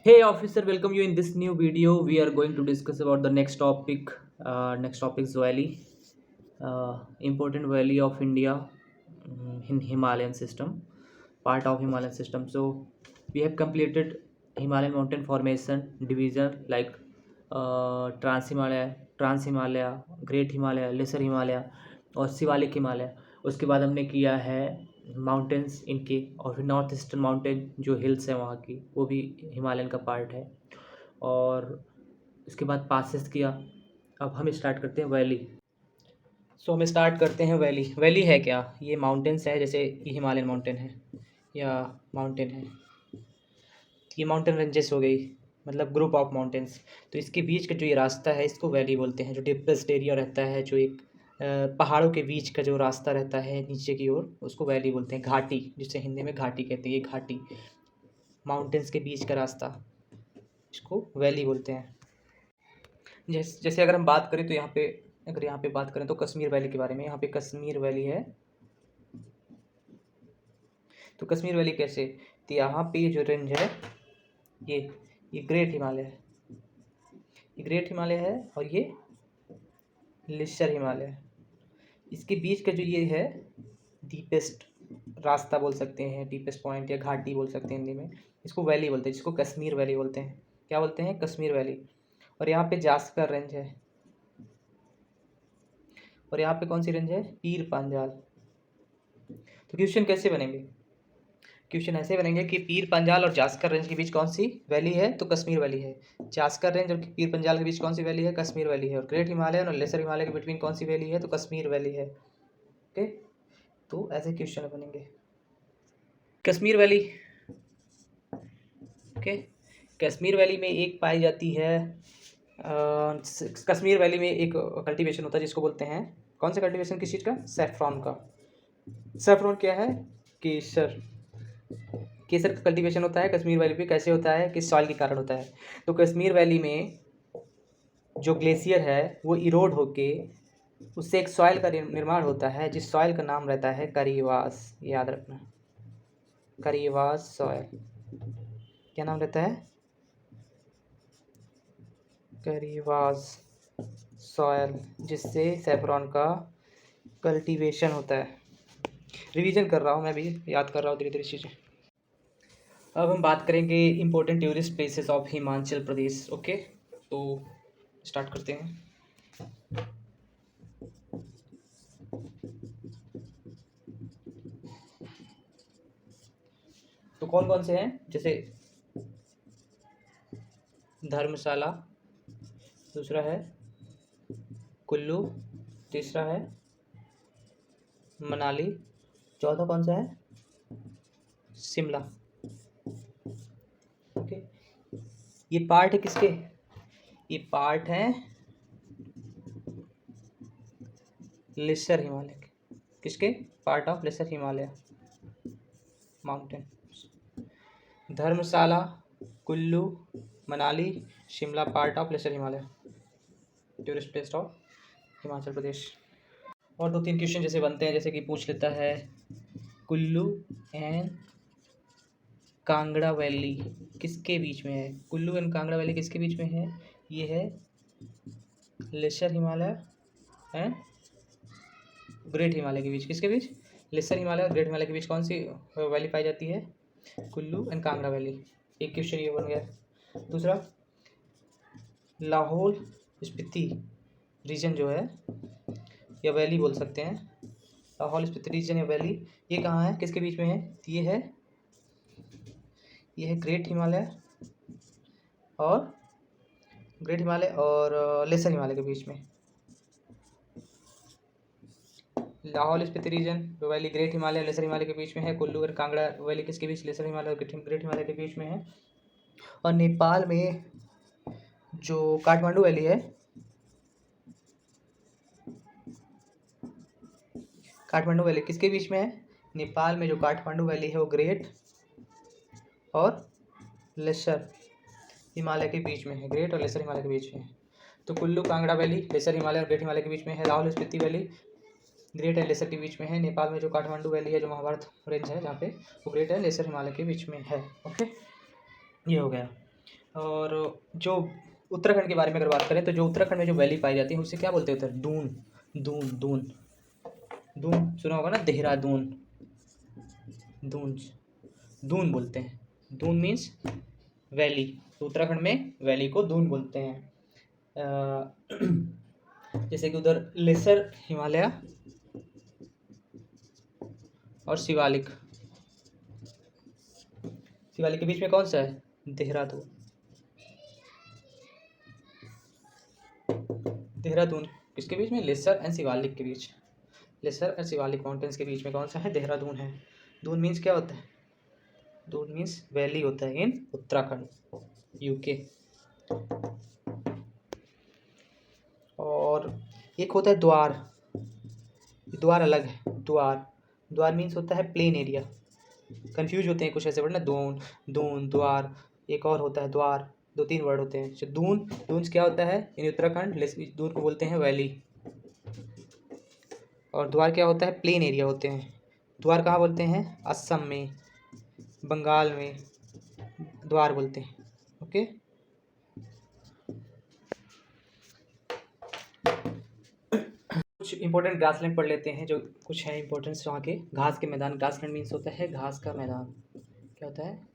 Hey officer, welcome you in this new video. We are going to discuss about the next topic. Next topic is valley, important valley of India in Himalayan system, part of Himalayan system. So we have completed Himalayan mountain formation division like Trans Himalaya, Great Himalaya, Lesser Himalaya और शिवालिक हिमालय। उसके बाद हमने किया है mountains इनके, और फिर north eastern mountain जो हिल्स हैं वहाँ की, वो भी हिमालयन का पार्ट है। और इसके बाद पासेस किया। अब हम स्टार्ट करते हैं वैली। सो हम स्टार्ट करते हैं वैली। वैली है क्या? ये माउंटेन्स है, जैसे ये हिमालयन माउंटेन है या माउंटेन है, ये माउंटेन रेंजेस हो गई, मतलब ग्रुप ऑफ माउंटेन्स। तो इसके बीच का जो ये रास्ता है इसको वैली बोलते हैं। जो डिप्रेस्ड एरिया रहता है, जो एक पहाड़ों के बीच का जो रास्ता रहता है नीचे की ओर, उसको वैली बोलते हैं। घाटी, जिसे हिंदी में घाटी कहते हैं, ये घाटी माउंटेन्स के बीच का रास्ता, इसको वैली बोलते हैं। जैसे अगर हम बात करें तो यहाँ पे बात करें तो कश्मीर वैली के बारे में। यहाँ पे कश्मीर वैली है। तो कश्मीर वैली कैसे? तो यहाँ पे जो रेंज है ये ग्रेट हिमालय है, ये ग्रेट हिमालय है, और ये लिस्टर हिमालय है। इसके बीच का जो ये है डीपेस्ट रास्ता बोल सकते हैं, डीपेस्ट पॉइंट या घाटी बोल सकते हैं हिंदी में, इसको वैली बोलते हैं, जिसको कश्मीर वैली बोलते हैं। क्या बोलते हैं? कश्मीर वैली। और यहाँ पे जास्कर रेंज है, और यहाँ पे कौन सी रेंज है? पीर पांजाल। तो क्वेश्चन कैसे बनेंगे? क्वेश्चन ऐसे बनेंगे कि पीर पंजाल और जास्कर रेंज के बीच कौन सी वैली है? तो कश्मीर वैली है। जास्कर रेंज और पीर पंजाल के बीच कौन सी वैली है? कश्मीर वैली है। और ग्रेट हिमालय और लेसर हिमालय के बिटवीन कौन सी वैली है? तो कश्मीर वैली है। ओके, तो ऐसे क्वेश्चन बनेंगे। Kashmir valley, okay, Kashmir valley में एक पाई जाती है कश्मीर वैली में एक कल्टीवेशन होता है जिसको बोलते हैं, कौन सा कल्टीवेशन? किस चीज़ का? सैफ्रॉन का। सैफ्रॉन क्या है? केसर। केसर का कल्टीवेशन होता है कश्मीर वैली पे। कैसे होता है? किस सॉइल के कारण होता है? तो कश्मीर वैली में जो ग्लेशियर है वो इरोड होके उससे एक सॉइल का निर्माण होता है, जिस सॉइल का नाम रहता है करीवास। याद रखना, करीवास सॉइल। क्या नाम रहता है? करीवास सॉइल, जिससे सैफरॉन का कल्टीवेशन होता है। रिवीजन कर रहा हूँ, मैं भी याद कर रहा हूँ धीरे धीरे चीज़ें। अब हम बात करेंगे important tourist places of Himachal Pradesh. Okay, तो स्टार्ट करते हैं। तो कौन कौन से हैं? जैसे धर्मशाला, दूसरा है कुल्लू, तीसरा है मनाली, चौथा कौन सा है? शिमला। ओके, ये पार्ट है किसके? ये पार्ट है लेसर हिमालय के। किसके? Part of lesser Himalaya mountain. Dharamshala, Kullu, Manali, Shimla part of lesser Himalaya tourist place of Himachal Pradesh. और दो तीन क्वेश्चन जैसे बनते हैं, जैसे कि पूछ लेता है कुल्लू एंड कांगड़ा वैली किसके बीच में है? कुल्लू एंड कांगड़ा वैली किसके बीच में है? ये है lesser Himalaya and great Himalaya के बीच। किसके बीच? लेसर हिमालय और ग्रेट हिमालय के बीच कौन सी वैली पाई जाती है? Kullu and Kangra valley. एक क्वेश्चन ये बन गया। दूसरा, लाहौल स्पीति रीजन जो है, या वैली बोल सकते हैं, लाहौल स्पीति रीजन या वैली, ये कहाँ है? किसके बीच में है? ये है ग्रेट हिमालय और लेसर हिमालय के बीच में। Lahaul Spiti region valley great Himalaya lesser Himalaya के बीच में है। कुल्लू और कांगड़ा वैली किसके बीच? लेसर हिमालय और ग्रेट हिमालय के बीच में है। और नेपाल में जो काठमांडू वैली है, काठमांडू वैली किसके बीच में है? नेपाल में जो काठमांडू वैली है वो ग्रेट और लेसर हिमालय के बीच में है। ग्रेट और लेसर हिमालय के बीच में है। तो कुल्लू कांगड़ा वैली लेसर हिमालय और ग्रेट हिमालय के बीच में है। Lahaul Spiti valley great and lesser के बीच में है। नेपाल में जो काठमांडू वैली है, जो महाभारत रेंज है जहाँ पे, वो ग्रेट एंड लेसर हिमालय के बीच में है। ओके, ये हो गया। और जो उत्तराखंड के बारे में अगर बात करें तो जो उत्तराखंड में जो वैली पाई जाती है उसे क्या बोलते हैं? दून। दून दून दून सुना होगा ना, देहरादून। दून दून बोलते हैं। Doon means valley. तो उत्तराखंड में वैली को दून बोलते हैं। जैसे कि उधर लेसर हिमालय और शिवालिक। शिवालिक के बीच में कौन सा है? देहरादून। देहरादून किसके बीच में? लेसर एंड शिवालिक के बीच। लेसर एंड शिवालिक माउंटेन्स के बीच में कौन सा है? देहरादून है। दून मीन्स क्या होता है? दून मीन्स वैली होता है इन उत्तराखंड, यूके। और एक होता है द्वार। द्वार अलग है। द्वार द्वार मीन्स होता है प्लेन एरिया। कंफ्यूज होते हैं कुछ ऐसे वर्ड ना, दून, दून, द्वार। एक और होता है द्वार, 2-3 वर्ड होते हैं। तो दून, दून क्या होता है इन उत्तराखंड? दून को बोलते हैं वैली। और द्वार क्या होता है? प्लेन एरिया होते हैं। द्वार कहाँ बोलते हैं? असम में, बंगाल में द्वार बोलते हैं। ओके। कुछ इंपॉर्टेंट ग्रासलैंड पढ़ लेते हैं, जो कुछ है इंपॉर्टेंस वहाँ के। घास के मैदान। ग्रासलैंड मीन्स होता है घास का मैदान। क्या होता है?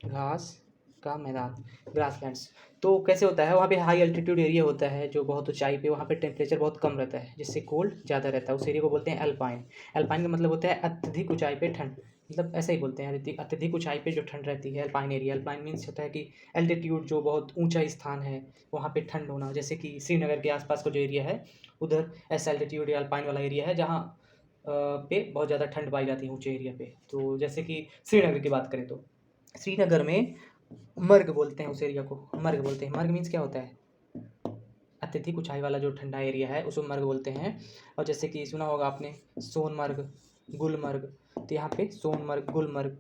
घास का मैदान, ग्रासलैंड्स। तो कैसे होता है? वहाँ पे हाई एल्टीट्यूड एरिया होता है, जो बहुत ऊंचाई पे, वहाँ पे टेम्परेचर बहुत कम रहता है, जिससे कोल्ड ज़्यादा रहता है। उस एरिया को बोलते हैं अल्पाइन। अल्पाइन का मतलब होता है अत्यधिक ऊंचाई पे ठंड, मतलब ऐसा ही बोलते हैं, अत्यधिक ऊंचाई पे जो ठंड रहती है, अल्पाइन एरिया। अल्पाइन मीन्स होता है कि एल्टीट्यूड, जो बहुत ऊंचा स्थान है वहाँ पे ठंड होना। जैसे कि श्रीनगर के आसपास का जो एरिया है, उधर ऐसा एल्टीट्यूड या अल्पाइन वाला एरिया है, जहाँ पे बहुत ज़्यादा ठंड पाई जाती है ऊंचे एरिया पे। तो जैसे कि श्रीनगर की बात करें तो श्रीनगर में मर्ग बोलते हैं उस एरिया को, मर्ग बोलते हैं। मर्ग मीन्स क्या होता है? अत्यधिक ऊंचाई वाला जो ठंडा एरिया है उसको मर्ग बोलते हैं। और जैसे कि सुना होगा आपने सोनमर्ग, गुलमर्ग। तो यहाँ पे सोनमर्ग, गुलमर्ग,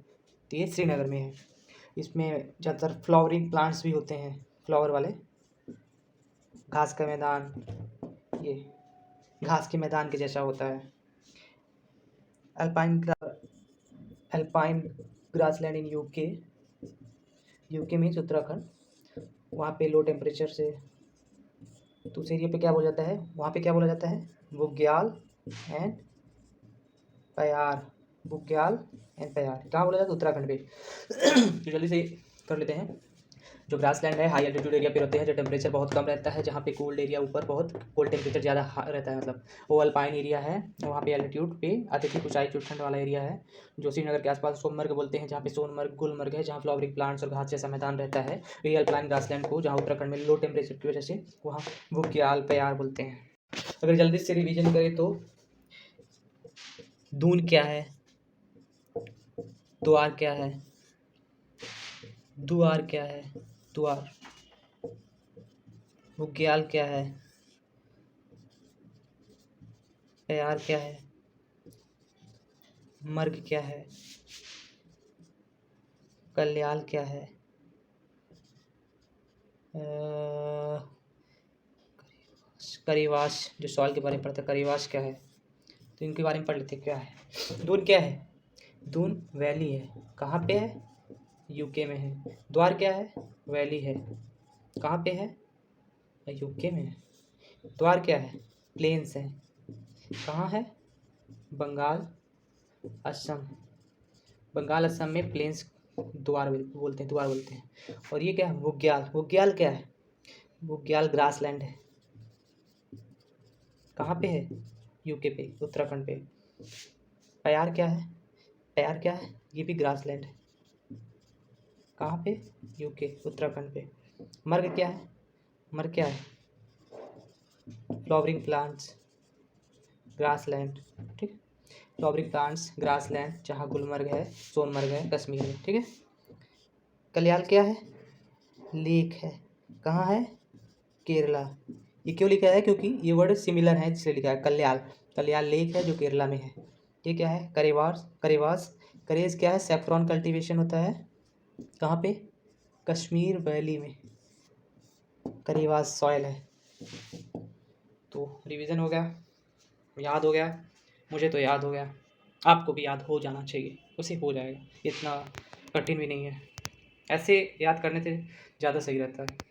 तो ये श्रीनगर में है। इसमें ज़्यादातर फ्लावरिंग प्लांट्स भी होते हैं, फ्लावर वाले। घास का मैदान, ये घास के मैदान के जैसा होता है। Alpine grassland in UK. UK means Uttarakhand. वहाँ पे लो टेम्परेचर से, तो उस एरिया पे क्या बोला जाता है? वहाँ पे क्या बोला जाता है? बुग्याल एंड पयार। बुग्याल एंड पयार कहाँ बोला जाता है? उत्तराखंड पे। तो जल्दी से कर लेते हैं। जो ग्रासलैंड है हाई एल्टीट्यूड एरिया पे रहते हैं, जो टेम्परेचर बहुत कम रहता है, जहाँ पे कोल्ड एरिया ऊपर बहुत कोल्ड टेम्परेचर ज़्यादा रहता है, मतलब वो अल्पाइन एरिया है। वहाँ पे एल्टीट्यूड पे अत्यधिक ऊंचाई जो ठंड वाला एरिया है, जो श्रीनगर के आसपास सोनमर्ग बोलते हैं, जहाँ पे सोनमर्ग, गुलमर्ग है, जहाँ फ्लावरिंग प्लांट्स और घास जैसा मैदान रहता है। ये अल्पाइन ग्रासलैंड को, जहाँ उत्तराखंड में लो टेम्परेचर की वजह से, वहाँ बुग्याल पयार बोलते हैं। अगर जल्दी से रिवीजन करें तो दून क्या है? द्वार क्या है? द्वार क्या है? द्वार। बुग्याल क्या है? पयार क्या है? मर्ग क्या है? कल्याल क्या है? करीवास, जो सॉइल के बारे में पढ़ते हैं, करीवास क्या है? तो इनके बारे में पढ़ लेते हैं क्या है। दून क्या है? दून वैली है। कहाँ पे है? यूके में है। द्वार क्या है? वैली है। कहाँ पे है? यूके में है। द्वार क्या है? प्लेन्स है। कहाँ है? बंगाल, असम। बंगाल असम में प्लेन्स द्वार बोलते हैं, द्वार बोलते हैं। और ये क्या है? बुग्याल। बुग्याल क्या है? बुग्याल ग्रासलैंड है। कहाँ पे है? यूके पे, उत्तराखंड पे। पयार क्या है? पयार क्या है? ये भी ग्रासलैंड है। कहाँ पे? यूके, उत्तराखंड पे। मर्ग क्या है? मर्ग क्या है? Flowering plants, grassland. ठीक है, फ्लावरिंग प्लांट्स, ग्रासलैंड, जहाँ गुलमर्ग है, सोनमर्ग है, कश्मीर है। ठीक है। कल्याल क्या है? लेक है। कहाँ है? केरला। ये क्यों लिखा है? क्योंकि ये वर्ड सिमिलर है, इसलिए लिखा है कल्याल। कल्याल लेक है जो केरला में है। ये क्या है? करेवास। करेवास, करेज क्या है? सेफ्रॉन कल्टीवेशन होता है। कहाँ पे? कश्मीर वैली में करेवास सॉइल है। तो रिवीजन हो गया, याद हो गया। मुझे तो याद हो गया, आपको भी याद हो जाना चाहिए, उसे हो जाएगा, इतना कठिन भी नहीं है। ऐसे याद करने से ज़्यादा सही रहता है।